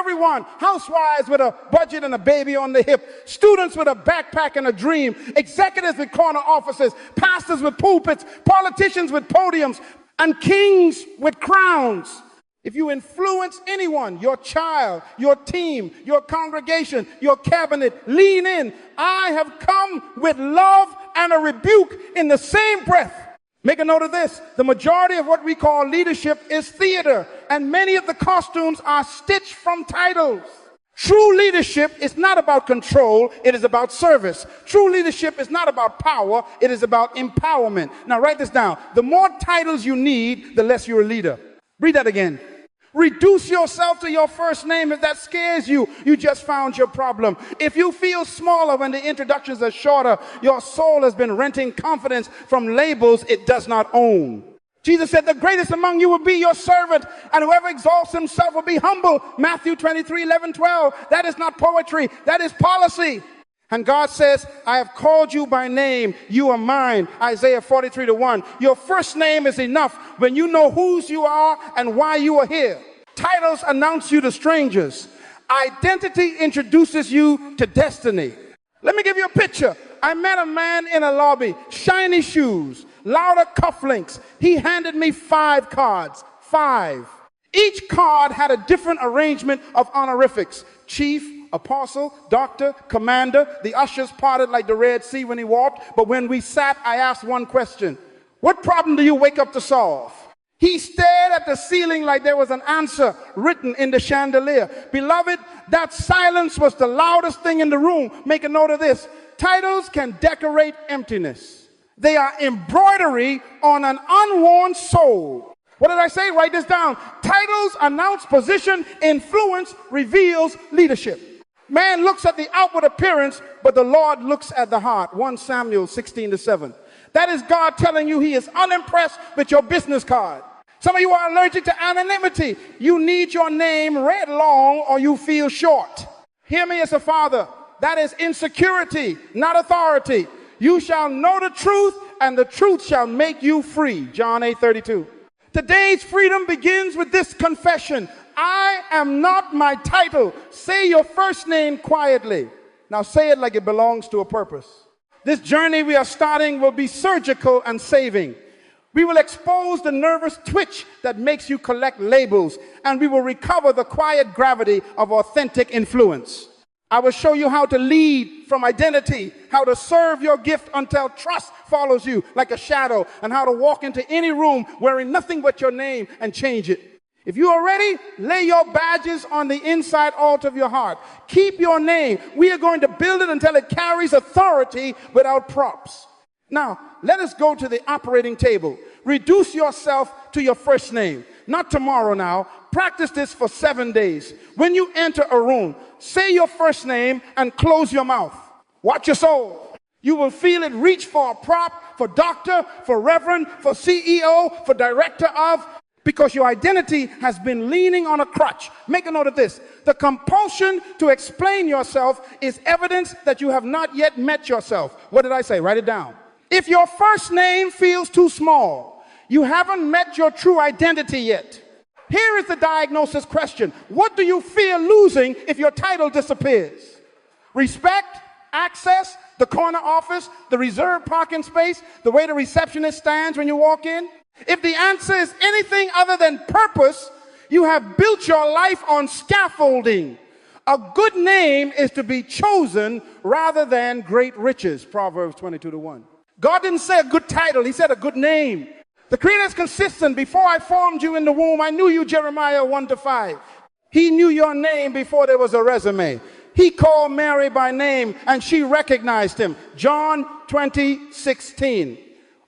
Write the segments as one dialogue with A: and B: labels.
A: everyone. Housewives with a budget and a baby on the hip. Students with a backpack and a dream. Executives with corner offices. Pastors with pulpits. Politicians with podiums. And kings with crowns. If you influence anyone, your child, your team, your congregation, your cabinet, lean in. I have come with love and a rebuke in the same breath. Make a note of this. The majority of what we call leadership is theater, and many of the costumes are stitched from titles. True leadership is not about control, it is about service. True leadership is not about power, it is about empowerment. Now write this down. The more titles you need, the less you're a leader. Read that again. Reduce yourself to your first name. If that scares you, you just found your problem. If you feel smaller when the introductions are shorter, your soul has been renting confidence from labels it does not own. Jesus said, the greatest among you will be your servant, and whoever exalts himself will be humble. Matthew 23:11-12. That is not poetry, that is policy. And God says, I have called you by name. You are mine. Isaiah 43:1. Your first name is enough when you know whose you are and why you are here. Titles announce you to strangers. Identity introduces you to destiny. Let me give you a picture. I met a man in a lobby, shiny shoes, louder cufflinks. He handed me 5 cards. 5. Each card had a different arrangement of honorifics. Chief, apostle, doctor, commander. The ushers parted like the Red Sea when he walked. But when we sat, I asked one question. What problem do you wake up to solve? He stared at the ceiling like there was an answer written in the chandelier. Beloved, that silence was the loudest thing in the room. Make a note of this. Titles can decorate emptiness. They are embroidery on an unworn soul. What did I say? Write this down. Titles announce position. Influence reveals leadership. Man looks at the outward appearance, but the Lord looks at the heart. 1 Samuel 16:7. That is God telling you he is unimpressed with your business card. Some of you are allergic to anonymity. You need your name read long or you feel short. Hear me as a father. That is insecurity, not authority. You shall know the truth, and the truth shall make you free. John 8:32. Today's freedom begins with this confession. I am not my title. Say your first name quietly. Now say it like it belongs to a purpose. This journey we are starting will be surgical and saving. We will expose the nervous twitch that makes you collect labels, and we will recover the quiet gravity of authentic influence. I will show you how to lead from identity, how to serve your gift until trust follows you like a shadow, and how to walk into any room wearing nothing but your name and change it. If you are ready, lay your badges on the inside altar of your heart. Keep your name. We are going to build it until it carries authority without props. Now, let us go to the operating table. Reduce yourself to your first name. Not tomorrow now. Practice this for 7 days. When you enter a room, say your first name and close your mouth. Watch your soul. You will feel it reach for a prop, for doctor, for reverend, for CEO, for director of, because your identity has been leaning on a crutch. Make a note of this. The compulsion to explain yourself is evidence that you have not yet met yourself. What did I say? Write it down. If your first name feels too small, you haven't met your true identity yet. Here is the diagnosis question. What do you fear losing if your title disappears? Respect, access, the corner office, the reserved parking space, the way the receptionist stands when you walk in? If the answer is anything other than purpose, you have built your life on scaffolding. A good name is to be chosen rather than great riches. Proverbs 22:1. God didn't say a good title, he said a good name. The Creator is consistent. Before I formed you in the womb, I knew you, Jeremiah 1-5. He knew your name before there was a resume. He called Mary by name and she recognized him. John 20:16.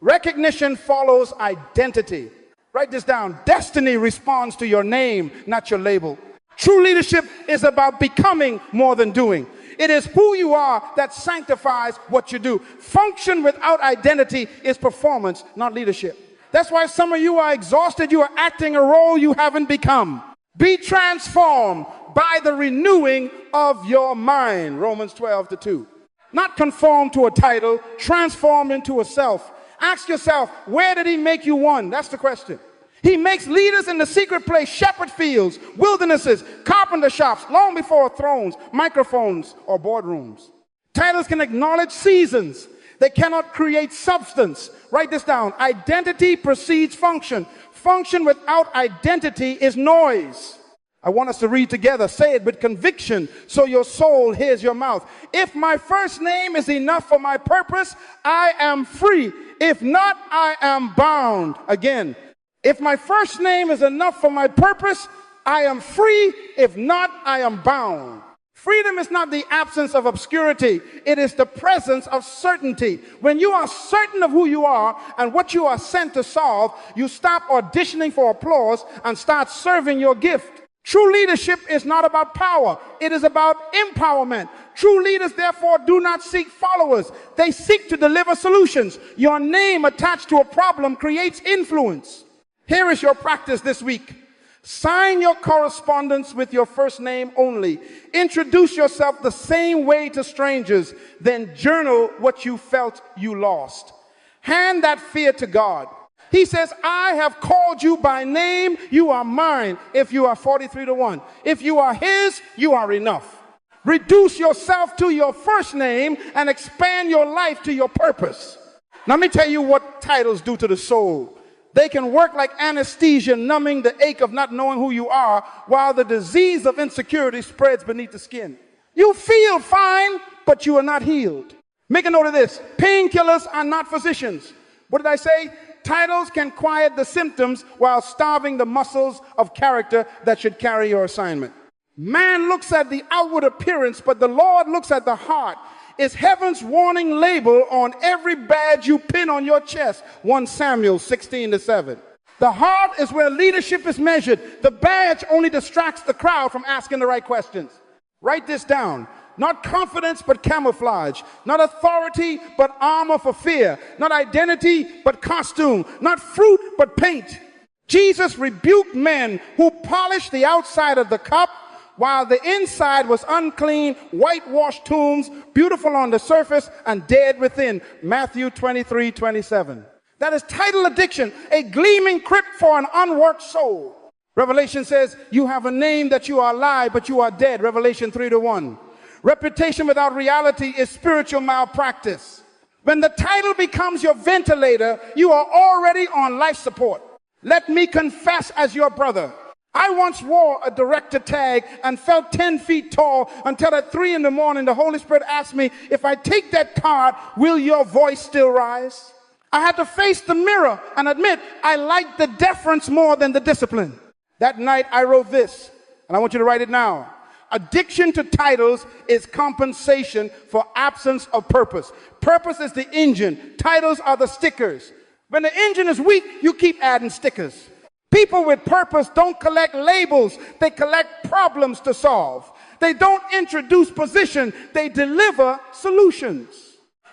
A: Recognition follows identity. Write this down. Destiny responds to your name, not your label. True leadership is about becoming more than doing. It is who you are that sanctifies what you do. Function without identity is performance, not leadership. That's why some of you are exhausted. You are acting a role you haven't become. Be transformed by the renewing of your mind. Romans 12:2. Not conform to a title, transform into a self. Ask yourself, where did he make you one? That's the question. He makes leaders in the secret place, shepherd fields, wildernesses, carpenter shops, long before thrones, microphones, or boardrooms. Titles can acknowledge seasons. They cannot create substance. Write this down. Identity precedes function. Function without identity is noise. I want us to read together. Say it with conviction so your soul hears your mouth. If my first name is enough for my purpose, I am free. If not, I am bound. Again, if my first name is enough for my purpose, I am free. If not, I am bound. Freedom is not the absence of obscurity. It is the presence of certainty. When you are certain of who you are and what you are sent to solve, you stop auditioning for applause and start serving your gift. True leadership is not about power. It is about empowerment. True leaders, therefore, do not seek followers. They seek to deliver solutions. Your name attached to a problem creates influence. Here is your practice this week. Sign your correspondence with your first name only. Introduce yourself the same way to strangers. Then journal what you felt you lost. Hand that fear to God. He says, I have called you by name. You are mine. If you are 43-1. If you are his, you are enough. Reduce yourself to your first name and expand your life to your purpose. Let me tell you what titles do to the soul. They can work like anesthesia, numbing the ache of not knowing who you are, while the disease of insecurity spreads beneath the skin. You feel fine, but you are not healed. Make a note of this. Painkillers are not physicians. What did I say? Titles can quiet the symptoms while starving the muscles of character that should carry your assignment. Man looks at the outward appearance, but the Lord looks at the heart. Is heaven's warning label on every badge you pin on your chest. 1 Samuel 16-7. The heart is where leadership is measured. The badge only distracts the crowd from asking the right questions. Write this down. Not confidence, but camouflage. Not authority, but armor for fear. Not identity, but costume. Not fruit, but paint. Jesus rebuked men who polished the outside of the cup while the inside was unclean, whitewashed tombs, beautiful on the surface and dead within. Matthew 23:27. That is title addiction, a gleaming crypt for an unworked soul. Revelation says, you have a name that you are alive, but you are dead. Revelation 3:1. Reputation without reality is spiritual malpractice. When the title becomes your ventilator, you are already on life support. Let me confess as your brother. I once wore a director tag and felt 10 feet tall until at 3 in the morning the Holy Spirit asked me, if I take that card, will your voice still rise? I had to face the mirror and admit I liked the deference more than the discipline. That night I wrote this, and I want you to write it now. Addiction to titles is compensation for absence of purpose. Purpose is the engine. Titles are the stickers. When the engine is weak, you keep adding stickers. People with purpose don't collect labels. They collect problems to solve. They don't introduce position. They deliver solutions.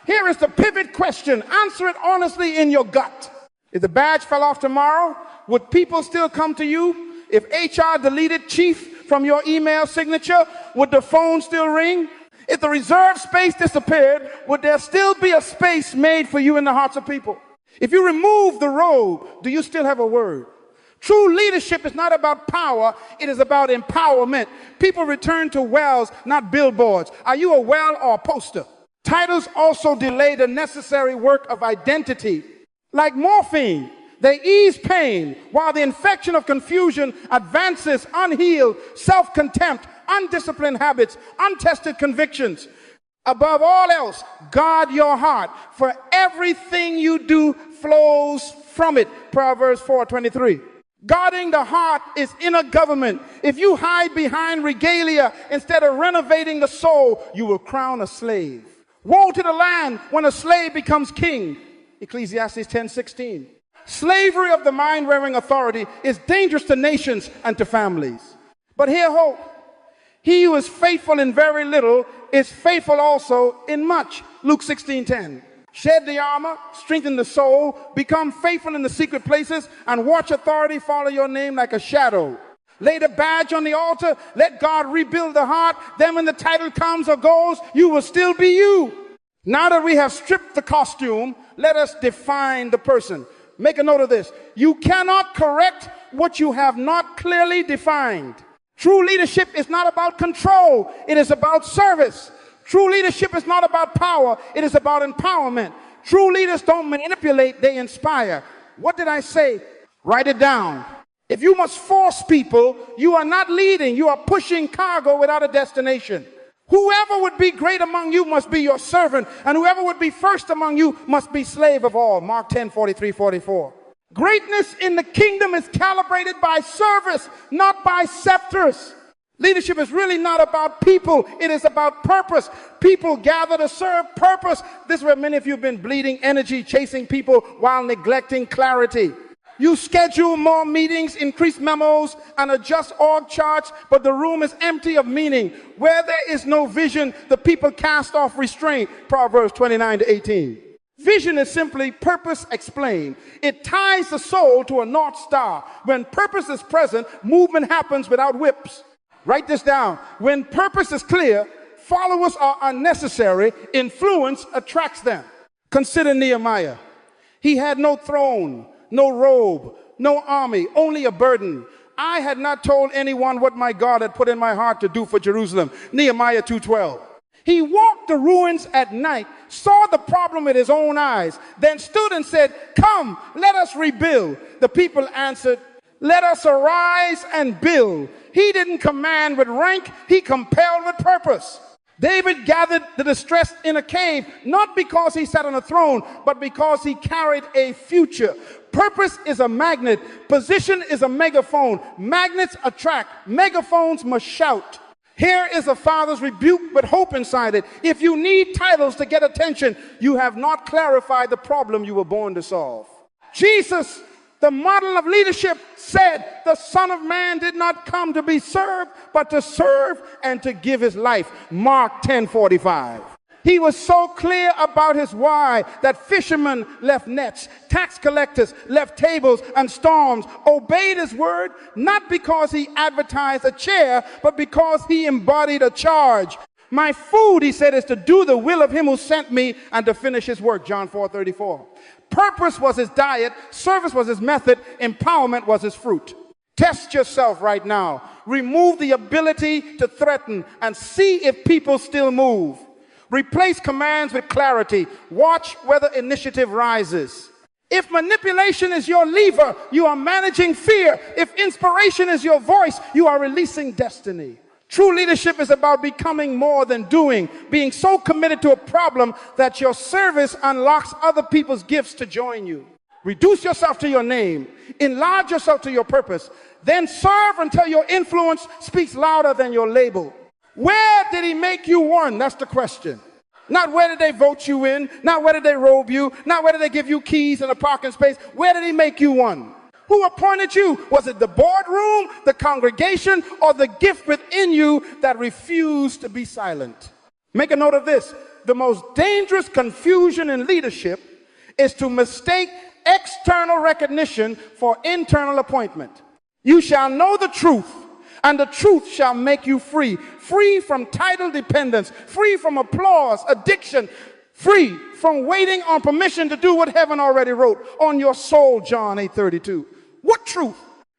A: Here is the pivot question. Answer it honestly in your gut. If the badge fell off tomorrow, would people still come to you? If HR deleted chief from your email signature, would the phone still ring? If the reserved space disappeared, would there still be a space made for you in the hearts of people? If you remove the robe, do you still have a word? True leadership is not about power, it is about empowerment. People return to wells, not billboards. Are you a well or a poster? Titles also delay the necessary work of identity. Like morphine, they ease pain, while the infection of confusion advances unhealed self-contempt, undisciplined habits, untested convictions. Above all else, guard your heart, for everything you do flows from it. Proverbs 4:23. Guarding the heart is inner government. If you hide behind regalia instead of renovating the soul, you will crown a slave. Woe to the land when a slave becomes king. Ecclesiastes 10:16. Slavery of the mind-wearing authority is dangerous to nations and to families. But hear hope. He who is faithful in very little is faithful also in much. Luke 16:10. Shed the armor, strengthen the soul, become faithful in the secret places, and watch authority follow your name like a shadow. Lay the badge on the altar, let God rebuild the heart. Then when the title comes or goes, you will still be you. Now that we have stripped the costume, let us define the person. Make a note of this. You cannot correct what you have not clearly defined. True leadership is not about control. It is about service. True leadership is not about power. It is about empowerment. True leaders don't manipulate, they inspire. What did I say? Write it down. If you must force people, you are not leading. You are pushing cargo without a destination. Whoever would be great among you must be your servant, and whoever would be first among you must be slave of all. Mark 10:43-44. Greatness in the kingdom is calibrated by service, not by scepters. Leadership is really not about people. It is about purpose. People gather to serve purpose. This is where many of you have been bleeding energy, chasing people while neglecting clarity. You schedule more meetings, increase memos, and adjust org charts, but the room is empty of meaning. Where there is no vision, the people cast off restraint. Proverbs 29-18. Vision is simply purpose explained. It ties the soul to a North Star. When purpose is present, movement happens without whips. Write this down. When purpose is clear, followers are unnecessary. Influence attracts them. Consider Nehemiah. He had no throne, no robe, no army, only a burden. I had not told anyone what my God had put in my heart to do for Jerusalem. Nehemiah 2:12. He walked the ruins at night, saw the problem with his own eyes, then stood and said, "Come, let us rebuild." The people answered, "Let us arise and build." He didn't command with rank, he compelled with purpose. David gathered the distressed in a cave, not because he sat on a throne, but because he carried a future. Purpose is a magnet. Position is a megaphone. Magnets attract. Megaphones must shout. Here is a father's rebuke with hope inside it. If you need titles to get attention, you have not clarified the problem you were born to solve. Jesus, the model of leadership, said the Son of Man did not come to be served, but to serve and to give his life. Mark 10:45. He was so clear about his why that fishermen left nets, tax collectors left tables and storms, obeyed his word, not because he advertised a chair, but because he embodied a charge. My food, he said, is to do the will of him who sent me and to finish his work. John 4:34. Purpose was his diet, service was his method, empowerment was his fruit. Test yourself right now. Remove the ability to threaten and see if people still move. Replace commands with clarity. Watch whether initiative rises. If manipulation is your lever, you are managing fear. If inspiration is your voice, you are releasing destiny. True leadership is about becoming more than doing, being so committed to a problem that your service unlocks other people's gifts to join you. Reduce yourself to your name. Enlarge yourself to your purpose. Then serve until your influence speaks louder than your label. Where did he make you one? That's the question. Not where did they vote you in, not where did they robe you, not where did they give you keys and a parking space. Where did he make you one? Who appointed you? Was it the boardroom, the congregation, or the gift within you that refused to be silent? Make a note of this. The most dangerous confusion in leadership is to mistake external recognition for internal appointment. You shall know the truth, and the truth shall make you free. Free from title dependence, free from applause, addiction, free from waiting on permission to do what heaven already wrote on your soul, John 8:32. What truth?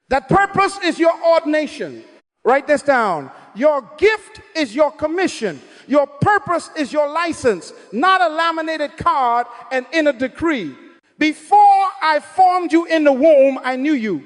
A: That purpose is your ordination. Write this down. Your gift is your commission. Your purpose is your license, not a laminated card and in a decree. Before I formed you in the womb, I knew you.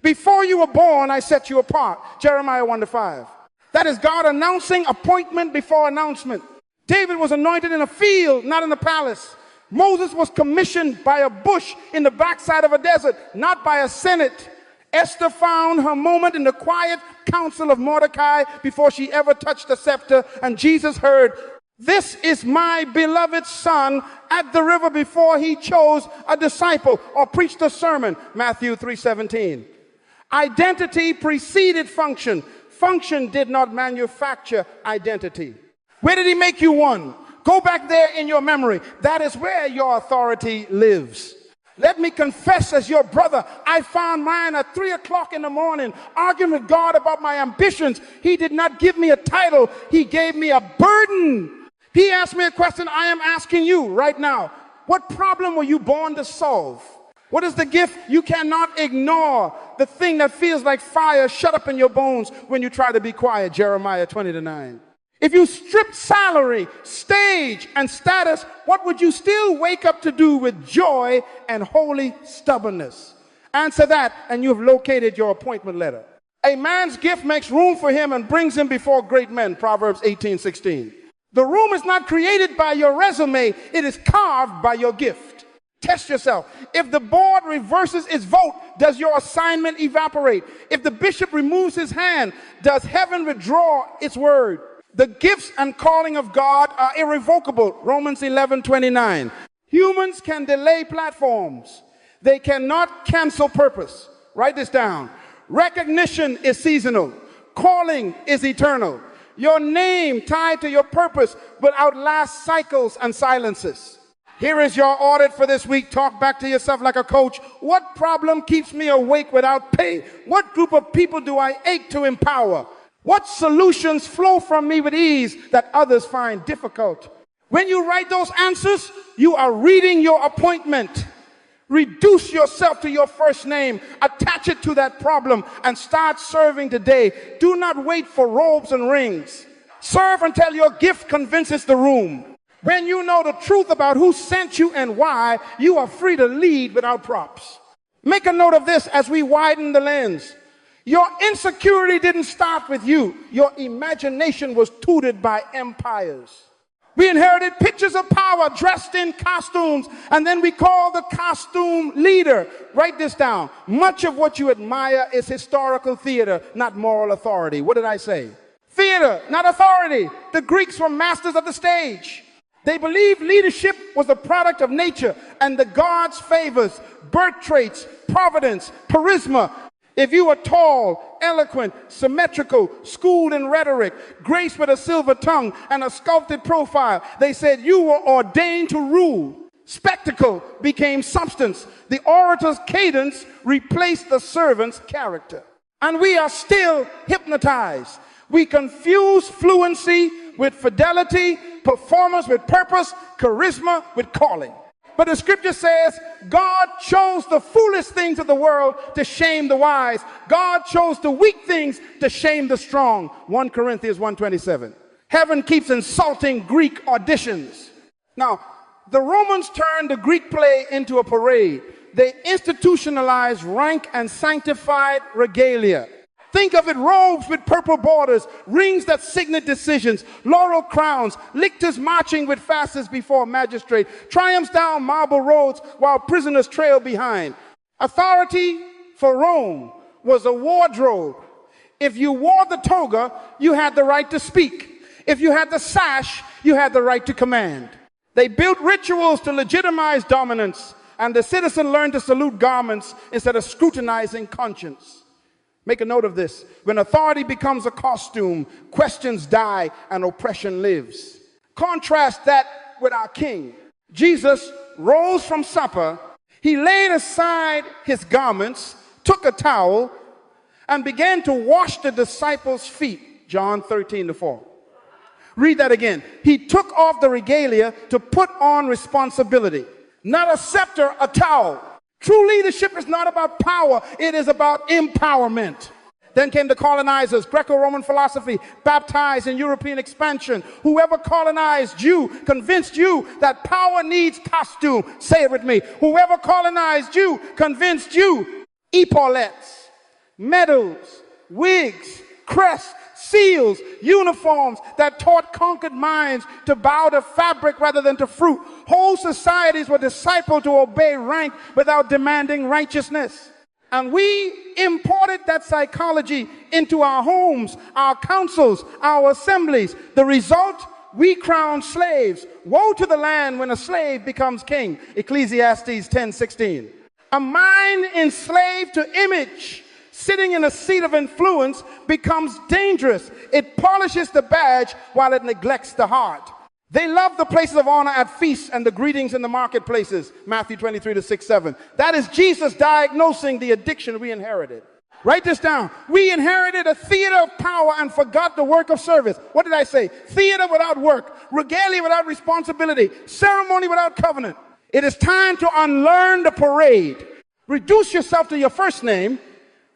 A: Before you were born, I set you apart. Jeremiah 1:5. That is God announcing appointment before announcement. David was anointed in a field, not in a palace. Moses was commissioned by a bush in the backside of a desert, not by a senate. Esther found her moment in the quiet council of Mordecai before she ever touched the scepter, and Jesus heard, "This is my beloved son," at the river before he chose a disciple or preached a sermon. Matthew 3:17. Identity preceded function. Function did not manufacture identity. Where did he make you one? Go back there in your memory. That is where your authority lives. Let me confess as your brother, I found mine at 3 o'clock in the morning, arguing with God about my ambitions. He did not give me a title. He gave me a burden. He asked me a question I am asking you right now. What problem were you born to solve? What is the gift? You cannot ignore the thing that feels like fire shut up in your bones when you try to be quiet. Jeremiah 20:9. If you stripped salary, stage, and status, what would you still wake up to do with joy and holy stubbornness? Answer that, and you have located your appointment letter. A man's gift makes room for him and brings him before great men. Proverbs 18:16. The room is not created by your resume. It is carved by your gift. Test yourself. If the board reverses its vote, does your assignment evaporate? If the bishop removes his hand, does heaven withdraw its word? The gifts and calling of God are irrevocable. Romans 11:29. Humans can delay platforms. They cannot cancel purpose. Write this down. Recognition is seasonal. Calling is eternal. Your name tied to your purpose will outlast cycles and silences. Here is your audit for this week. Talk back to yourself like a coach. What problem keeps me awake without pay? What group of people do I ache to empower? What solutions flow from me with ease that others find difficult? When you write those answers, you are reading your appointment. Reduce yourself to your first name, attach it to that problem, and start serving today. Do not wait for robes and rings. Serve until your gift convinces the room. When you know the truth about who sent you and why, you are free to lead without props. Make a note of this as we widen the lens. Your insecurity didn't start with you. Your imagination was tutored by empires. We inherited pictures of power dressed in costumes, and then we call the costume leader. Write this down. Much of what you admire is historical theater, not moral authority. What did I say? Theater, not authority. The Greeks were masters of the stage. They believed leadership was the product of nature and the gods' favors, birth traits, providence, charisma. If you were tall, eloquent, symmetrical, schooled in rhetoric, graced with a silver tongue and a sculpted profile, they said you were ordained to rule. Spectacle became substance. The orator's cadence replaced the servant's character. And we are still hypnotized. We confuse fluency with fidelity, performance with purpose, charisma with calling. But the scripture says God chose the foolish things of the world to shame the wise. God chose the weak things to shame the strong. 1 Corinthians 1:27. Heaven keeps insulting Greek auditions. Now, the Romans turned the Greek play into a parade. They institutionalized rank and sanctified regalia. Think of it, robes with purple borders, rings that signal decisions, laurel crowns, lictors marching with fastest before a magistrate, triumphs down marble roads while prisoners trail behind. Authority for Rome was a wardrobe. If you wore the toga, you had the right to speak. If you had the sash, you had the right to command. They built rituals to legitimize dominance, and the citizen learned to salute garments instead of scrutinizing conscience. Make a note of this. When authority becomes a costume, questions die and oppression lives. Contrast that with our King. Jesus rose from supper. He laid aside his garments, took a towel, and began to wash the disciples' feet. John 13:4. Read that again. He took off the regalia to put on responsibility. Not a scepter, a towel. True leadership is not about power, it is about empowerment. Then came the colonizers, Greco-Roman philosophy, baptized in European expansion. Whoever colonized you convinced you that power needs costume. Say it with me. Whoever colonized you convinced you. Epaulettes, medals, wigs, crests, seals, uniforms that taught conquered minds to bow to fabric rather than to fruit. Whole societies were discipled to obey rank without demanding righteousness. And we imported that psychology into our homes, our councils, our assemblies. The result, we crown slaves. Woe to the land when a slave becomes king. Ecclesiastes 10:16. A mind enslaved to image, sitting in a seat of influence, becomes dangerous. It polishes the badge while it neglects the heart. They love the places of honor at feasts and the greetings in the marketplaces. Matthew 23:6-7. That is Jesus diagnosing the addiction we inherited. Write this down. We inherited a theater of power and forgot the work of service. What did I say? Theater without work, regalia without responsibility, ceremony without covenant. It is time to unlearn the parade. Reduce yourself to your first name,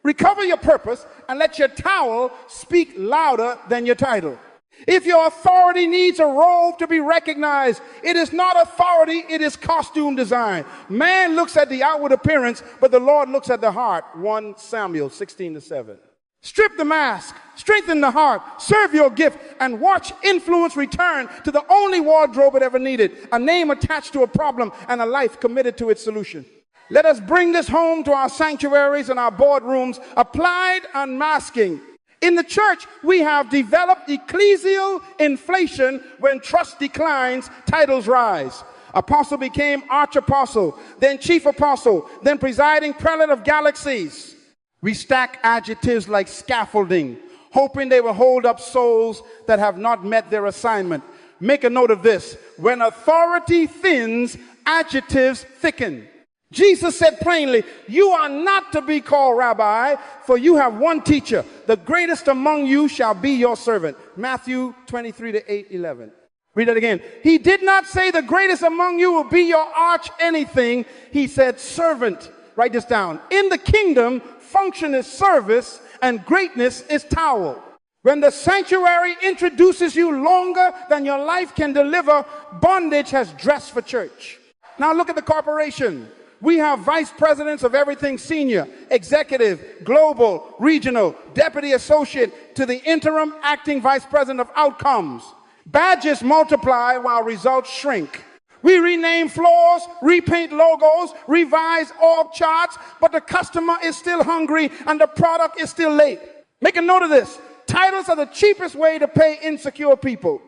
A: recover your purpose, and let your towel speak louder than your title. If your authority needs a robe to be recognized, it is not authority, it is costume design. Man looks at the outward appearance, but the Lord looks at the heart. 1 Samuel 16-7. Strip the mask, strengthen the heart, serve your gift, and watch influence return to the only wardrobe it ever needed, a name attached to a problem and a life committed to its solution. Let us bring this home to our sanctuaries and our boardrooms. Applied unmasking. In the church, we have developed ecclesial inflation. When trust declines, titles rise. Apostle became arch-apostle, then chief apostle, then presiding prelate of galaxies. We stack adjectives like scaffolding, hoping they will hold up souls that have not met their assignment. Make a note of this. When authority thins, adjectives thicken. Jesus said plainly, you are not to be called rabbi, for you have one teacher. The greatest among you shall be your servant. Matthew 23-8-11. Read that again. He did not say the greatest among you will be your arch anything. He said servant. Write this down. In the kingdom, function is service and greatness is towel. When the sanctuary introduces you longer than your life can deliver, bondage has dressed for church. Now look at the corporation. We have vice presidents of everything senior, executive, global, regional, deputy associate, to the interim acting vice president of outcomes. Badges multiply while results shrink. We rename floors, repaint logos, revise org charts, but the customer is still hungry and the product is still late. Make a note of this. Titles are the cheapest way to pay insecure people.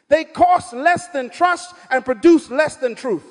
A: They cost less than trust and produce less than truth.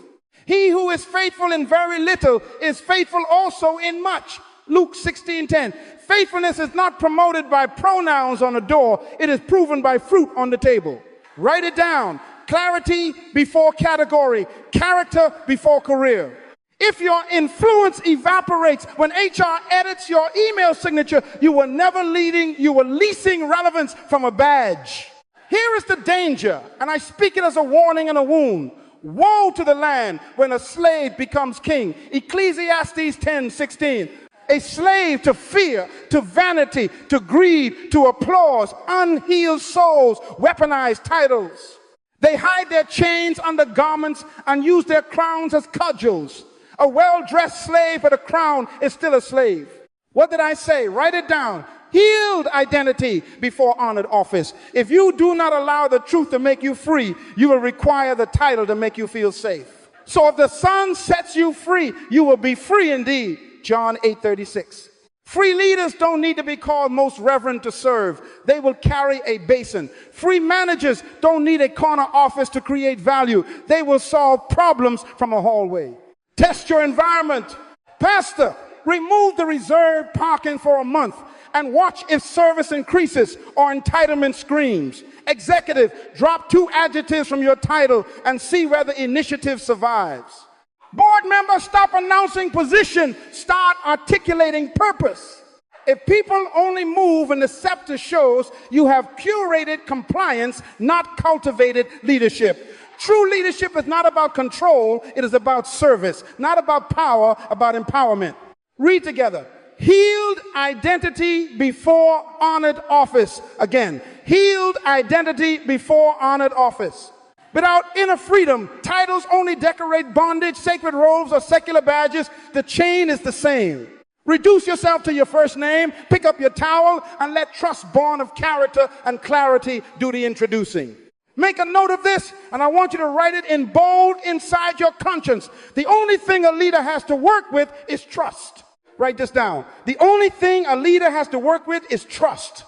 A: He who is faithful in very little is faithful also in much. Luke 16:10. Faithfulness is not promoted by pronouns on a door. It is proven by fruit on the table. Write it down. Clarity before category. Character before career. If your influence evaporates when HR edits your email signature, you were leasing relevance from a badge. Here is the danger, and I speak it as a warning and a wound. Woe to the land when a slave becomes king. Ecclesiastes 10:16. A slave to fear, to vanity, to greed, to applause, unhealed souls, weaponized titles. They hide their chains under garments and use their crowns as cudgels. A well-dressed slave with a crown is still a slave. What did I say? Write it down. Healed identity before honored office. If you do not allow the truth to make you free, you will require the title to make you feel safe. So if the Son sets you free, you will be free indeed. John 8:36. Free leaders don't need to be called most reverend to serve. They will carry a basin. Free managers don't need a corner office to create value. They will solve problems from a hallway. Test your environment. Pastor, remove the reserved parking for a month and watch if service increases or entitlement screams. Executive, drop 2 adjectives from your title and see whether initiative survives. Board members, stop announcing position, start articulating purpose. If people only move when the scepter shows, you have curated compliance, not cultivated leadership. True leadership is not about control, it is about service, not about power, about empowerment. Read together. Healed identity before honored office. Again, healed identity before honored office. Without inner freedom, titles only decorate bondage, sacred robes, or secular badges. The chain is the same. Reduce yourself to your first name, pick up your towel, and let trust born of character and clarity do the introducing. Make a note of this, and I want you to write it in bold inside your conscience. The only thing a leader has to work with is trust. Write this down. The only thing a leader has to work with is trust.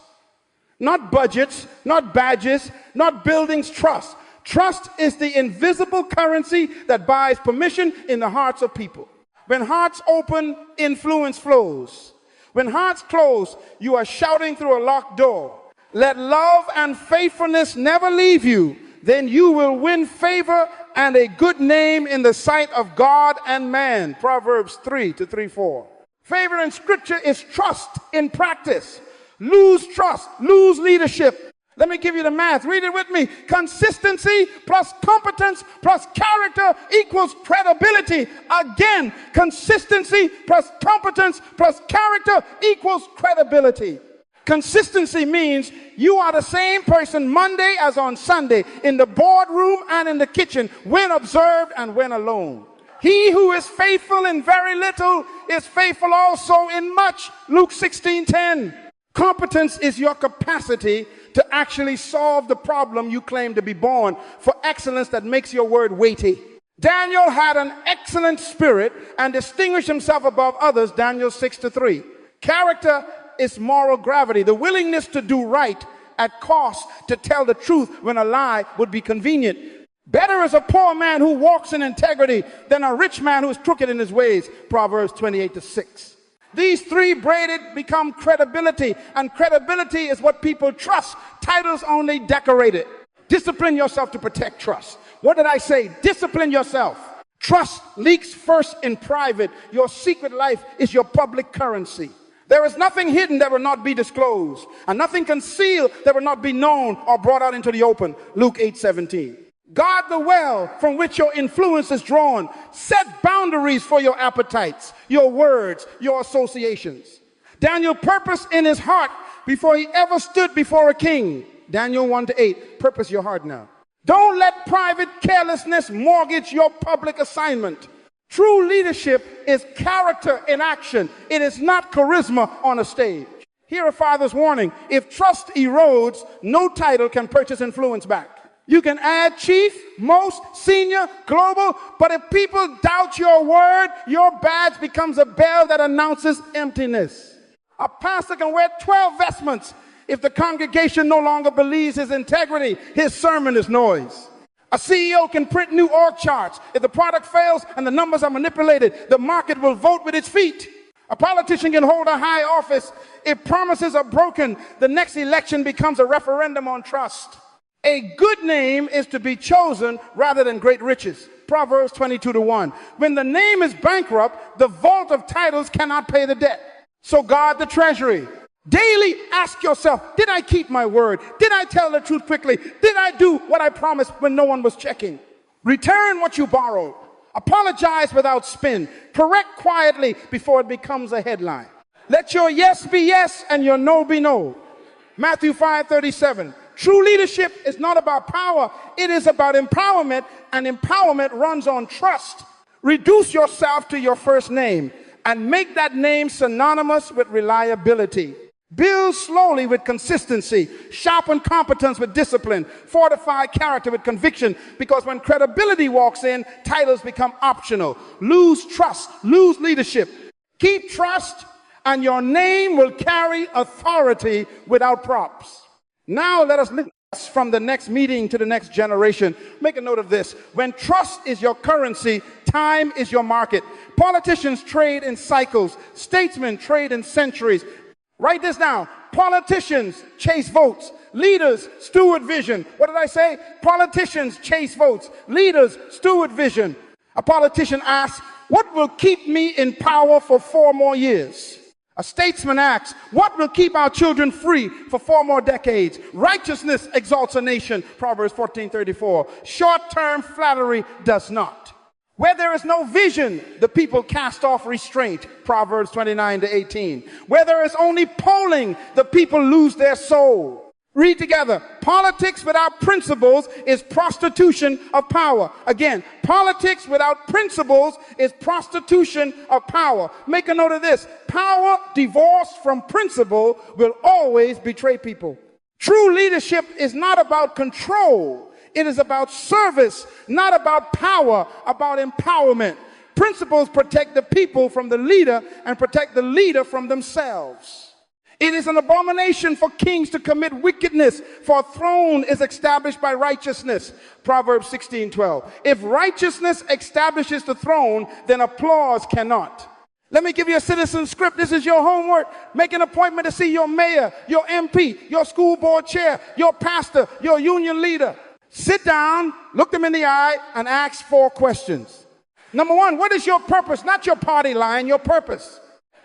A: Not budgets, not badges, not buildings, trust. Trust is the invisible currency that buys permission in the hearts of people. When hearts open, influence flows. When hearts close, you are shouting through a locked door. Let love and faithfulness never leave you. Then you will win favor and a good name in the sight of God and man. Proverbs 3:3-4. Favor in scripture is trust in practice. Lose trust, lose leadership. Let me give you the math. Read it with me. Consistency plus competence plus character equals credibility. Again, consistency plus competence plus character equals credibility. Consistency means you are the same person Monday as on Sunday, in the boardroom and in the kitchen, when observed and when alone. He who is faithful in very little is faithful also in much. Luke 16:10. Competence is your capacity to actually solve the problem you claim to be born, for excellence that makes your word weighty. Daniel had an excellent spirit and distinguished himself above others, Daniel 6:3. Character is moral gravity, the willingness to do right at cost, to tell the truth when a lie would be convenient. Better is a poor man who walks in integrity than a rich man who is crooked in his ways, Proverbs 28:6. These three braided become credibility, and credibility is what people trust. Titles only decorate it. Discipline yourself to protect trust. What did I say? Discipline yourself. Trust leaks first in private. Your secret life is your public currency. There is nothing hidden that will not be disclosed, and nothing concealed that will not be known or brought out into the open, Luke 8:17. Guard the well from which your influence is drawn. Set boundaries for your appetites, your words, your associations. Daniel purposed in his heart before he ever stood before a king. Daniel 1-8. Purpose your heart now. Don't let private carelessness mortgage your public assignment. True leadership is character in action. It is not charisma on a stage. Hear a father's warning. If trust erodes, no title can purchase influence back. You can add chief, most, senior, global, but if people doubt your word, your badge becomes a bell that announces emptiness. A pastor can wear 12 vestments. If the congregation no longer believes his integrity, his sermon is noise. A CEO can print new org charts. If the product fails and the numbers are manipulated, the market will vote with its feet. A politician can hold a high office. If promises are broken, the next election becomes a referendum on trust. A good name is to be chosen rather than great riches. Proverbs 22:1. When the name is bankrupt, the vault of titles cannot pay the debt. So guard the treasury. Daily ask yourself, did I keep my word? Did I tell the truth quickly? Did I do what I promised when no one was checking? Return what you borrowed. Apologize without spin. Correct quietly before it becomes a headline. Let your yes be yes and your no be no. Matthew 5:37. True leadership is not about power. It is about empowerment, and empowerment runs on trust. Reduce yourself to your first name and make that name synonymous with reliability. Build slowly with consistency. Sharpen competence with discipline. Fortify character with conviction, because when credibility walks in, titles become optional. Lose trust, lose leadership. Keep trust, and your name will carry authority without props. Now let us live from the next meeting to the next generation. Make a note of this. When trust is your currency, time is your market. Politicians trade in cycles. Statesmen trade in centuries. Write this down. Politicians chase votes. Leaders steward vision. What did I say? Politicians chase votes. Leaders steward vision. A politician asks, what will keep me in power for 4 more years? A statesman asks, what will keep our children free for 4 more decades? Righteousness exalts a nation, Proverbs 14:34. Short-term flattery does not. Where there is no vision, the people cast off restraint, Proverbs 29:18. Where there is only polling, the people lose their soul. Read together. Politics without principles is prostitution of power. Again, politics without principles is prostitution of power. Make a note of this. Power divorced from principle will always betray people. True leadership is not about control. It is about service, not about power, about empowerment. Principles protect the people from the leader and protect the leader from themselves. It is an abomination for kings to commit wickedness, for a throne is established by righteousness. Proverbs 16:12. If righteousness establishes the throne, then applause cannot. Let me give you a citizen script. This is your homework. Make an appointment to see your mayor, your MP, your school board chair, your pastor, your union leader. Sit down, look them in the eye, and ask 4 questions. Number 1, what is your purpose? Not your party line, your purpose.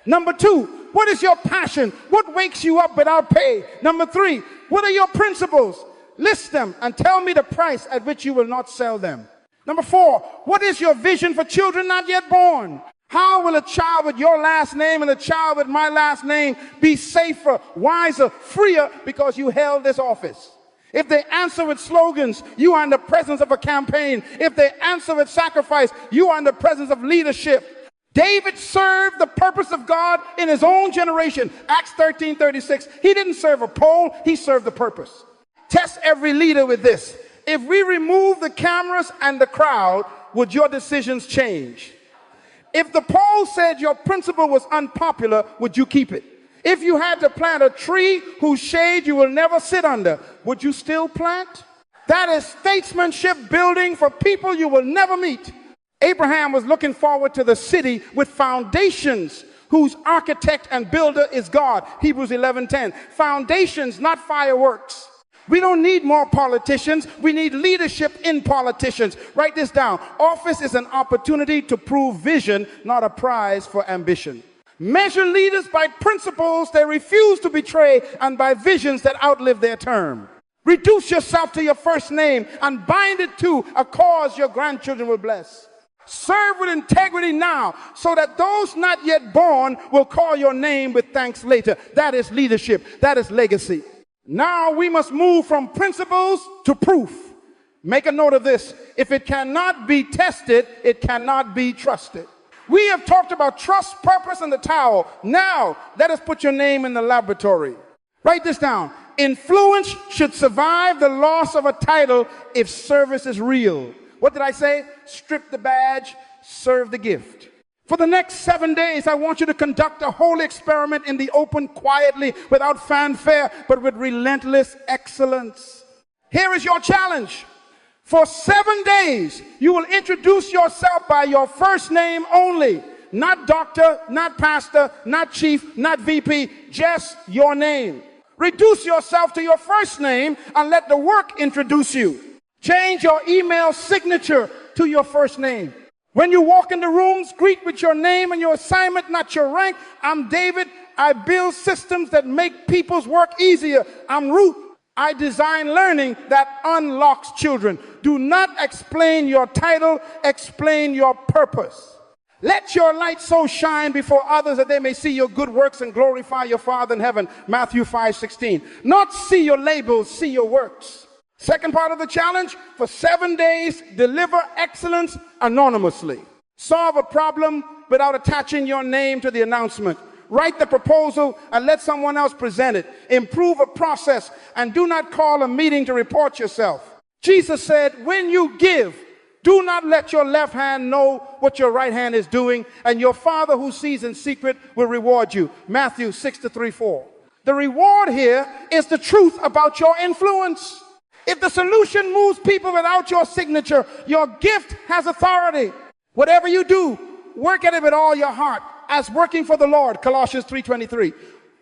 A: Number 2, what is your passion? What wakes you up without pay? Number 3, What are your principles? List them and tell me the price at which you will not sell them. Number 4, what is your vision for children not yet born? How will a child with your last name and a child with my last name be safer, wiser, freer because you held this office? If they answer with slogans, you are in the presence of a campaign. If they answer with sacrifice, you are in the presence of leadership. David served the purpose of God in his own generation. Acts 13:36. He didn't serve a poll, he served the purpose. Test every leader with this. If we remove the cameras and the crowd, would your decisions change? If the poll said your principle was unpopular, would you keep it? If you had to plant a tree whose shade you will never sit under, would you still plant? That is statesmanship building for people you will never meet. Abraham was looking forward to the city with foundations whose architect and builder is God. Hebrews 11:10. Foundations, not fireworks. We don't need more politicians. We need leadership in politicians. Write this down. Office is an opportunity to prove vision, not a prize for ambition. Measure leaders by principles they refuse to betray and by visions that outlive their term. Reduce yourself to your first name and bind it to a cause your grandchildren will bless. Serve with integrity now so that those not yet born will call your name with thanks later. That is leadership. That is legacy. Now we must move from principles to proof. Make a note of this. If it cannot be tested, it cannot be trusted. We have talked about trust, purpose, and the towel. Now, let us put your name in the laboratory. Write this down. Influence should survive the loss of a title if service is real. What did I say? Strip the badge, serve the gift. For the next 7 days, I want you to conduct a whole experiment in the open, quietly, without fanfare, but with relentless excellence. Here is your challenge. For 7 days, you will introduce yourself by your first name only. Not doctor, not pastor, not chief, not VP, just your name. Reduce yourself to your first name and let the work introduce you. Change your email signature to your first name. When you walk in the rooms, greet with your name and your assignment, not your rank. I'm David. I build systems that make people's work easier. I'm Ruth. I design learning that unlocks children. Do not explain your title, explain your purpose. Let your light so shine before others that they may see your good works and glorify your Father in heaven. Matthew 5:16. Not see your labels, see your works. Second part of the challenge, for 7 days, deliver excellence anonymously. Solve a problem without attaching your name to the announcement. Write the proposal and let someone else present it. Improve a process and do not call a meeting to report yourself. Jesus said, when you give, do not let your left hand know what your right hand is doing, and your Father who sees in secret will reward you. Matthew 6:3-4. The reward here is the truth about your influence. If the solution moves people without your signature, your gift has authority. Whatever you do, work at it with all your heart as working for the Lord, Colossians 3:23.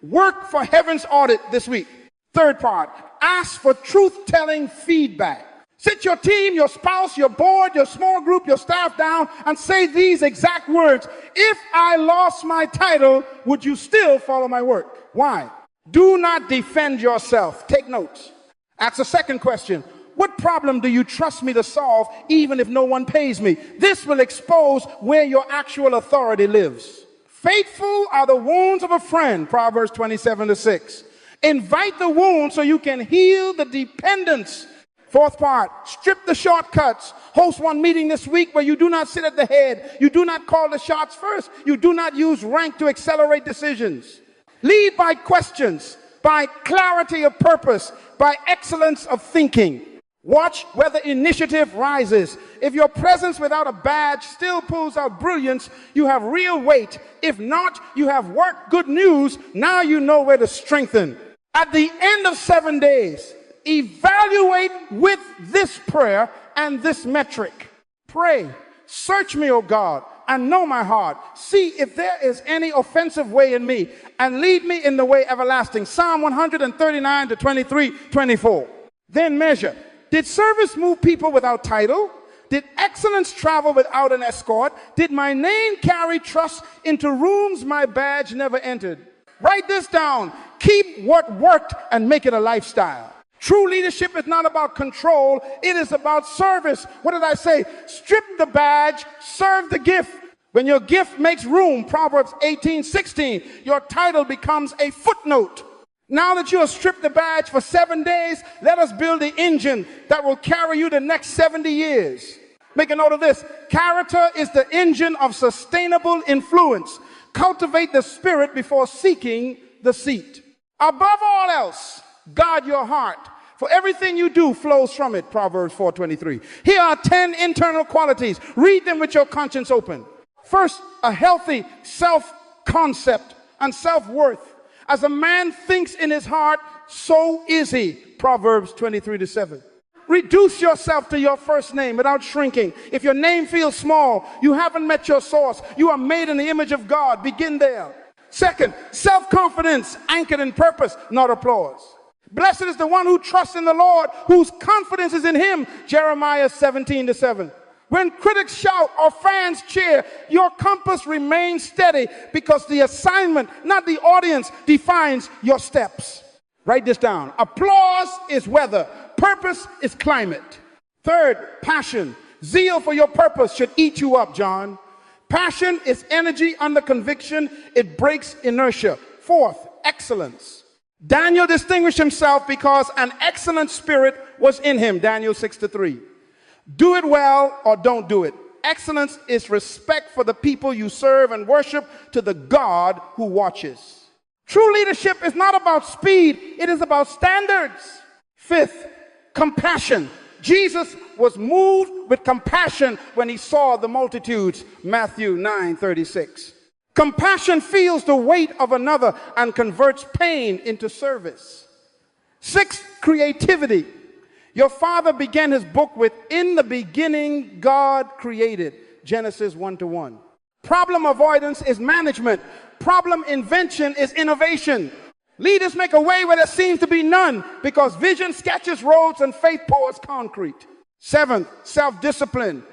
A: Work for heaven's audit this week. Third part, ask for truth-telling feedback. Sit your team, your spouse, your board, your small group, your staff down and say these exact words. If I lost my title, would you still follow my work? Why? Do not defend yourself. Take notes. Ask a second question. What problem do you trust me to solve even if no one pays me? This will expose where your actual authority lives. Faithful are the wounds of a friend, Proverbs 27:6. Invite the wound so you can heal the dependence. Fourth part, strip the shortcuts. Host one meeting this week where you do not sit at the head. You do not call the shots first. You do not use rank to accelerate decisions. Lead by questions, by clarity of purpose, by excellence of thinking. Watch whether initiative rises. If your presence without a badge still pulls out brilliance, you have real weight. If not, you have work. Good news, now you know where to strengthen. At the end of 7 days, evaluate with this prayer and this metric. Pray, search me, O God, and know my heart. See if there is any offensive way in me, and lead me in the way everlasting. Psalm 139:23-24. Then measure. Did service move people without title? Did excellence travel without an escort? Did my name carry trust into rooms my badge never entered? Write this down. Keep what worked and make it a lifestyle. True leadership is not about control. It is about service. What did I say? Strip the badge, serve the gift. When your gift makes room, Proverbs 18:16, your title becomes a footnote. Now that you have stripped the badge for 7 days, let us build the engine that will carry you the next 70 years. Make a note of this. Character is the engine of sustainable influence. Cultivate the spirit before seeking the seat. Above all else, guard your heart, for everything you do flows from it, Proverbs 4:23. Here are 10 internal qualities. Read them with your conscience open. First, a healthy self-concept and self-worth. As a man thinks in his heart, so is he, Proverbs 23:7. Reduce yourself to your first name without shrinking. If your name feels small, you haven't met your source. You are made in the image of God. Begin there. Second, self-confidence anchored in purpose, not applause. Blessed is the one who trusts in the Lord, whose confidence is in him, Jeremiah 17:7. When critics shout or fans cheer, your compass remains steady because the assignment, not the audience, defines your steps. Write this down. Applause is weather. Purpose is climate. Third, passion. Zeal for your purpose should eat you up, John. Passion is energy under conviction. It breaks inertia. Fourth, excellence. Daniel distinguished himself because an excellent spirit was in him, Daniel 6:3. Do it well or don't do it. Excellence is respect for the people you serve and worship to the God who watches. True leadership is not about speed, it is about standards. Fifth, compassion. Jesus was moved with compassion when he saw the multitudes, Matthew 9:36. Compassion feels the weight of another and converts pain into service. Sixth, creativity. Your father began his book with, in the beginning, God created, Genesis 1:1. Problem avoidance is management. Problem invention is innovation. Leaders make a way where there seems to be none because vision sketches roads and faith pours concrete. Seventh, self-discipline.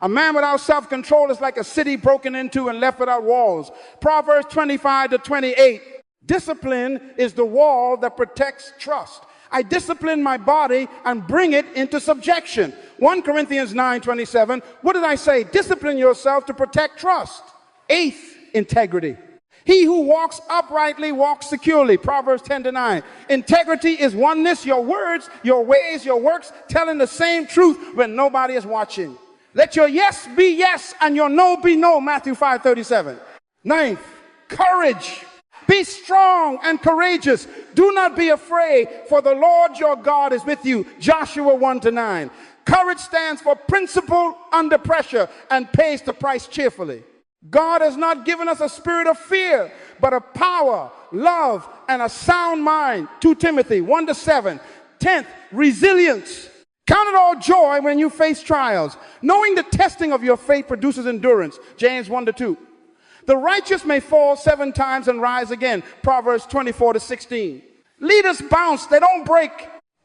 A: A man without self-control is like a city broken into and left without walls. Proverbs 25:28. Discipline is the wall that protects trust. I discipline my body and bring it into subjection. 1 Corinthians 9:27. What did I say? Discipline yourself to protect trust. Eighth, integrity. He who walks uprightly walks securely. Proverbs 10:9. Integrity is oneness, your words, your ways, your works, telling the same truth when nobody is watching. Let your yes be yes and your no be no. Matthew 5:37. Ninth, courage. Be strong and courageous. Do not be afraid, for the Lord your God is with you. Joshua 1-9. Courage stands for principle under pressure and pays the price cheerfully. God has not given us a spirit of fear, but of power, love, and a sound mind. 2 Timothy 1-7. 10th, resilience. Count it all joy when you face trials, knowing the testing of your faith produces endurance. James 1-2. The righteous may fall 7 times and rise again. Proverbs 24-16. Leaders bounce, they don't break.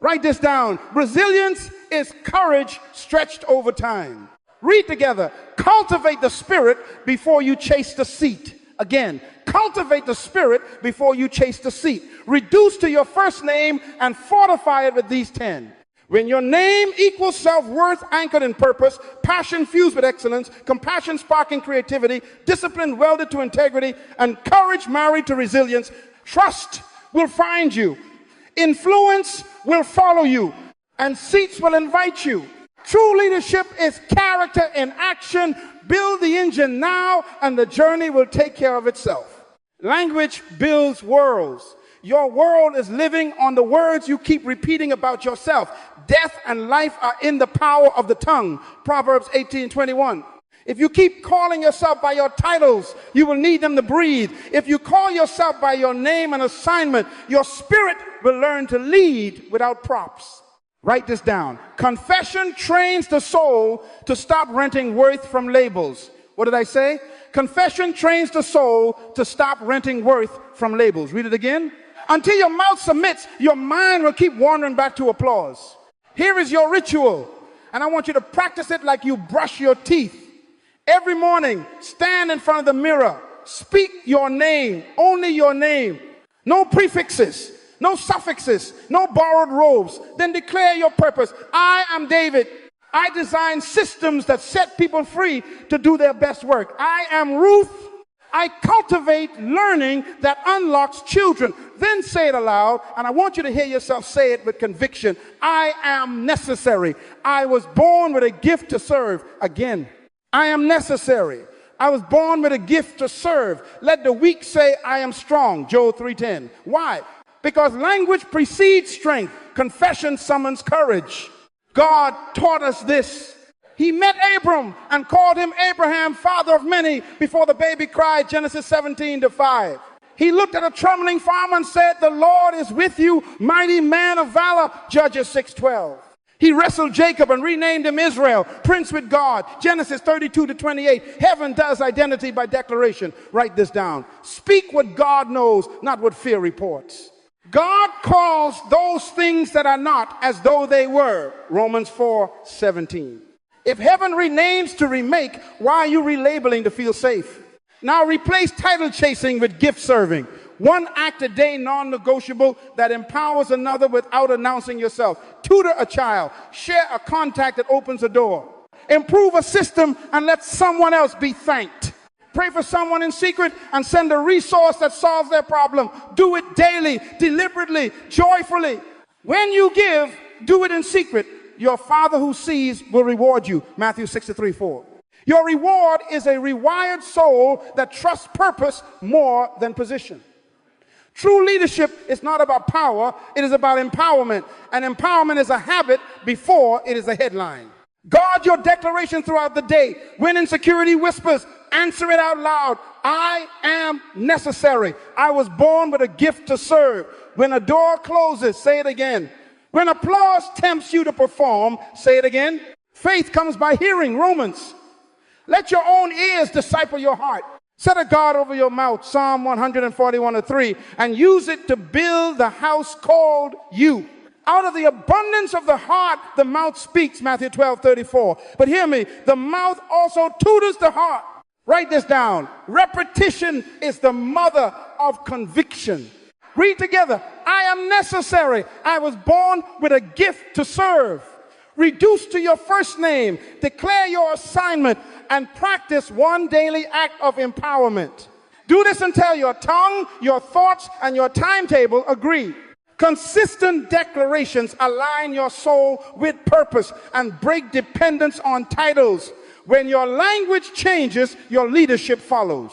A: Write this down. Resilience is courage stretched over time. Read together. Cultivate the spirit before you chase the seat. Again, cultivate the spirit before you chase the seat. Reduce to your first name and fortify it with these 10. When your name equals self-worth anchored in purpose, passion fused with excellence, compassion sparking creativity, discipline welded to integrity, and courage married to resilience, trust will find you, influence will follow you, and seats will invite you. True leadership is character in action. Build the engine now, and the journey will take care of itself. Language builds worlds. Your world is living on the words you keep repeating about yourself. Death and life are in the power of the tongue. Proverbs 18:21. If you keep calling yourself by your titles, you will need them to breathe. If you call yourself by your name and assignment, your spirit will learn to lead without props. Write this down. Confession trains the soul to stop renting worth from labels. What did I say? Confession trains the soul to stop renting worth from labels. Read it again. Until your mouth submits, your mind will keep wandering back to applause. Here is your ritual, and I want you to practice it like you brush your teeth. Every morning, stand in front of the mirror. Speak your name, only your name. No prefixes, no suffixes, no borrowed robes. Then declare your purpose. I am David. I design systems that set people free to do their best work. I am Ruth. I cultivate learning that unlocks children. Then say it aloud, and I want you to hear yourself say it with conviction. I am necessary. I was born with a gift to serve. Again, I am necessary. I was born with a gift to serve. Let the weak say, I am strong. Job 3:10. Why? Because language precedes strength. Confession summons courage. God taught us this. He met Abram and called him Abraham, father of many, before the baby cried, Genesis 17:5. He looked at a trembling farmer and said, the Lord is with you, mighty man of valor, Judges 6:12. He wrestled Jacob and renamed him Israel, prince with God, Genesis 32-28. Heaven does identity by declaration. Write this down. Speak what God knows, not what fear reports. God calls those things that are not as though they were, Romans 4:17. If heaven renames to remake, why are you relabeling to feel safe? Now replace title chasing with gift serving. One act a day, non-negotiable, that empowers another without announcing yourself. Tutor a child. Share a contact that opens a door. Improve a system and let someone else be thanked. Pray for someone in secret and send a resource that solves their problem. Do it daily, deliberately, joyfully. When you give, do it in secret. Your Father who sees will reward you. Matthew 6:3-4. Your reward is a rewired soul that trusts purpose more than position. True leadership is not about power, it is about empowerment. And empowerment is a habit before it is a headline. Guard your declaration throughout the day. When insecurity whispers, answer it out loud. I am necessary. I was born with a gift to serve. When a door closes, say it again. When applause tempts you to perform, say it again. Faith comes by hearing, Romans. Let your own ears disciple your heart. Set a guard over your mouth, Psalm 141:3, and use it to build the house called you. Out of the abundance of the heart, the mouth speaks, Matthew 12:34. But hear me, the mouth also tutors the heart. Write this down. Repetition is the mother of conviction. Read together. I am necessary. I was born with a gift to serve. Reduce to your first name. Declare your assignment and practice one daily act of empowerment. Do this until your tongue, your thoughts, and your timetable agree. Consistent declarations align your soul with purpose and break dependence on titles. When your language changes, your leadership follows.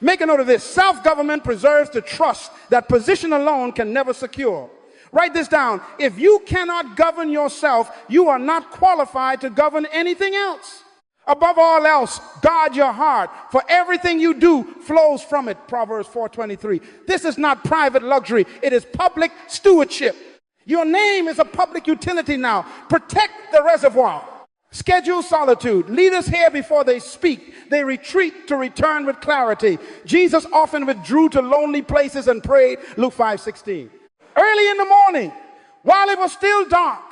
A: Make a note of this. Self-government preserves the trust that position alone can never secure. Write this down. If you cannot govern yourself, you are not qualified to govern anything else. Above all else, guard your heart, for everything you do flows from it. Proverbs 4:23. This is not private luxury. It is public stewardship. Your name is a public utility now. Protect the reservoir. Schedule solitude. Leaders hear before they speak. They retreat to return with clarity. Jesus often withdrew to lonely places and prayed. Luke 5:16. Early in the morning, while it was still dark,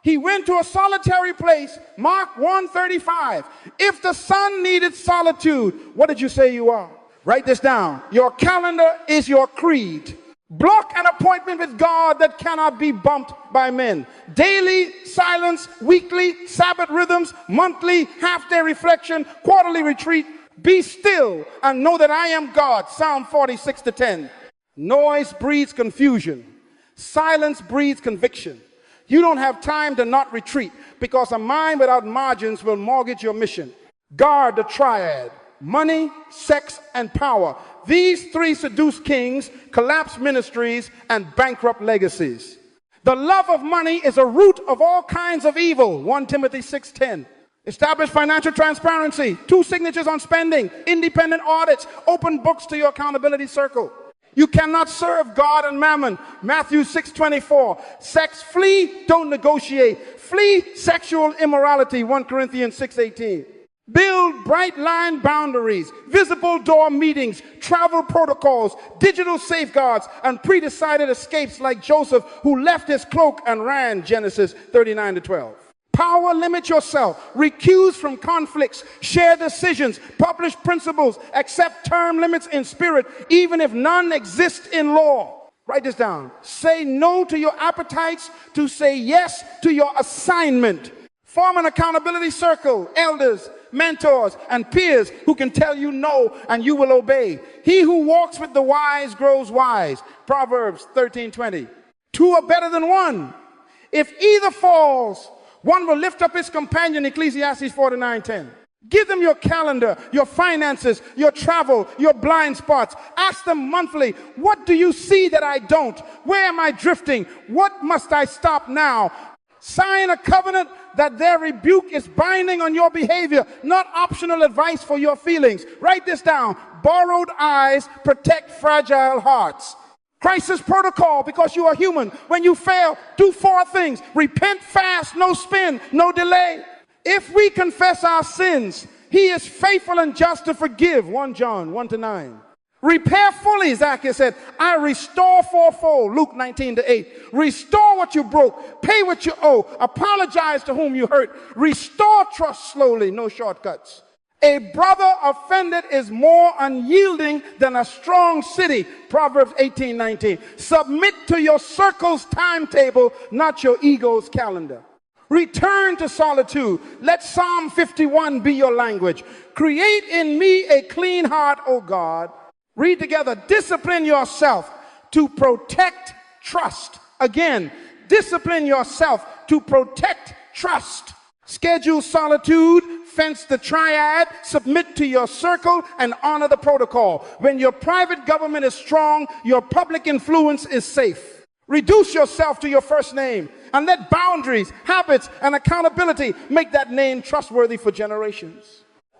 A: he went to a solitary place. Mark 1:35. If the sun needed solitude, what did you say you are? Write this down. Your calendar is your creed. Block an appointment with God that cannot be bumped by men. Daily silence, weekly Sabbath rhythms, monthly half-day reflection, quarterly retreat. Be still and know that I am God. Psalm 46:10. Noise breeds confusion. Silence breeds conviction. You don't have time to not retreat, because a mind without margins will mortgage your mission. Guard the triad: money, sex, and power. These three seduce kings, collapse ministries, and bankrupt legacies. The love of money is a root of all kinds of evil. 1 Timothy 6:10. Establish financial transparency, 2 signatures on spending, independent audits, open books to your accountability circle. You cannot serve God and mammon. Matthew 6:24. Sex, flee, don't negotiate. Flee sexual immorality. 1 Corinthians 6:18. Build bright line boundaries, visible door meetings, travel protocols, digital safeguards, and pre-decided escapes like Joseph, who left his cloak and ran. Genesis 39-12. Power, limit yourself, recuse from conflicts, share decisions, publish principles, accept term limits in spirit, even if none exist in law. Write this down. Say no to your appetites to say yes to your assignment. Form an accountability circle, elders, mentors, and peers who can tell you no and you will obey. He who walks with the wise grows wise. Proverbs 13:20. Two are better than one. If either falls, one will lift up his companion. Ecclesiastes 49:10. Give them your calendar, your finances, your travel, your blind spots. Ask them monthly, what do you see that I don't? Where am I drifting? What must I stop now? Sign a covenant that their rebuke is binding on your behavior, not optional advice for your feelings. Write this down. Borrowed eyes protect fragile hearts. Crisis protocol, because you are human. When you fail, do 4 things. Repent fast, no spin, no delay. If we confess our sins, he is faithful and just to forgive. 1 John 1-9. Repair fully, Zacchaeus said. I restore fourfold. Luke 19:8. Restore what you broke. Pay what you owe. Apologize to whom you hurt. Restore trust slowly. No shortcuts. A brother offended is more unyielding than a strong city. Proverbs 18:19. Submit to your circle's timetable, not your ego's calendar. Return to solitude. Let Psalm 51 be your language. Create in me a clean heart, O God. Read together. Discipline yourself to protect trust. Again, discipline yourself to protect trust. Schedule solitude, fence the triad, submit to your circle, and honor the protocol. When your private government is strong, your public influence is safe. Reduce yourself to your first name and let boundaries, habits, and accountability make that name trustworthy for generations.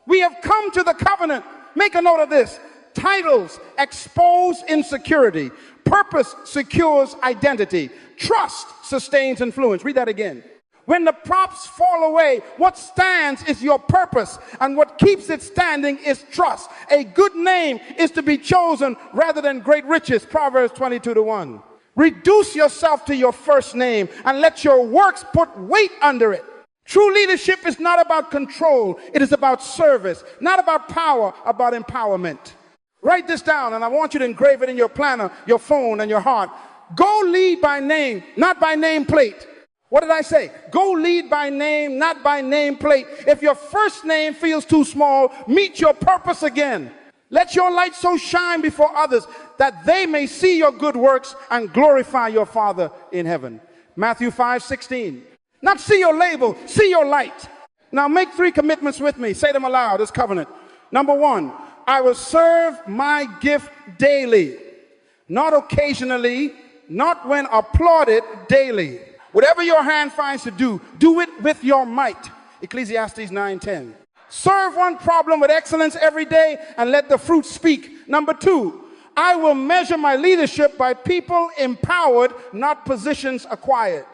A: We have come to the covenant. Make a note of this. Titles expose insecurity. Purpose secures identity. Trust sustains influence. Read that again. When the props fall away, what stands is your purpose, and what keeps it standing is trust. A good name is to be chosen rather than great riches. Proverbs 22:1. Reduce yourself to your first name and let your works put weight under it. True leadership is not about control. It is about service. Not about power, about empowerment. Write this down, and I want you to engrave it in your planner, your phone, and your heart. Go lead by name, not by nameplate. What did I say? Go lead by name, not by nameplate. If your first name feels too small, meet your purpose again. Let your light so shine before others that they may see your good works and glorify your Father in heaven. Matthew 5:16. Not see your label, see your light. Now make 3 commitments with me. Say them aloud, this covenant. Number 1, I will serve my gift daily, not occasionally, not when applauded, daily. Whatever your hand finds to do, do it with your might. Ecclesiastes 9:10. Serve one problem with excellence every day and let the fruit speak. Number 2, I will measure my leadership by people empowered, not positions acquired.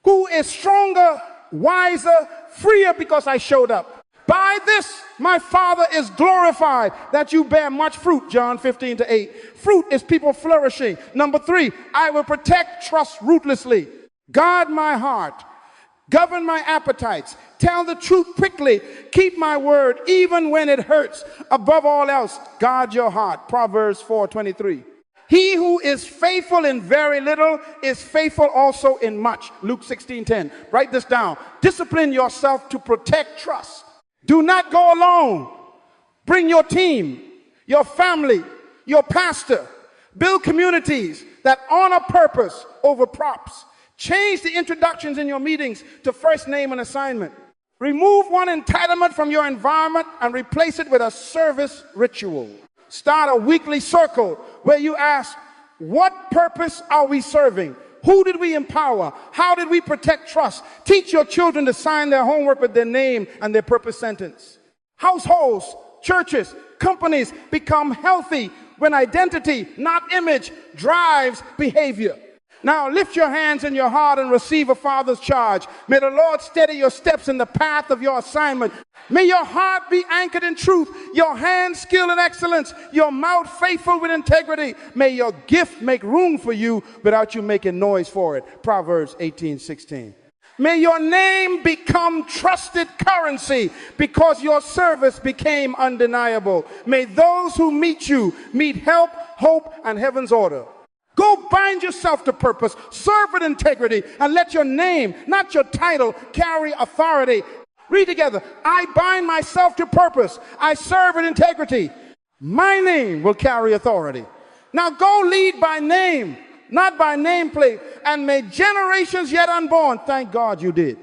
A: Who is stronger, wiser, freer because I showed up. By this, my Father is glorified, that you bear much fruit. John 15:8. Fruit is people flourishing. Number 3, I will protect trust ruthlessly. Guard my heart. Govern my appetites. Tell the truth quickly. Keep my word even when it hurts. Above all else, guard your heart. Proverbs 4:23. He who is faithful in very little is faithful also in much. Luke 16:10. Write this down. Discipline yourself to protect trust. Do not go alone. Bring your team, your family, your pastor. Build communities that honor purpose over props. Change the introductions in your meetings to first name and assignment. Remove one entitlement from your environment and replace it with a service ritual. Start a weekly circle where you ask, what purpose are we serving? Who did we empower? How did we protect trust? Teach your children to sign their homework with their name and their purpose sentence. Households, churches, companies become healthy when identity, not image, drives behavior. Now lift your hands in your heart and receive a father's charge. May the Lord steady your steps in the path of your assignment. May your heart be anchored in truth, your hands skilled in excellence, your mouth faithful with integrity. May your gift make room for you without you making noise for it. Proverbs 18:16. May your name become trusted currency because your service became undeniable. May those who meet you meet help, hope, and heaven's order. Go bind yourself to purpose, serve with integrity, and let your name, not your title, carry authority. Read together. I bind myself to purpose. I serve with integrity. My name will carry authority. Now go lead by name, not by nameplate, and may generations yet unborn thank God you did.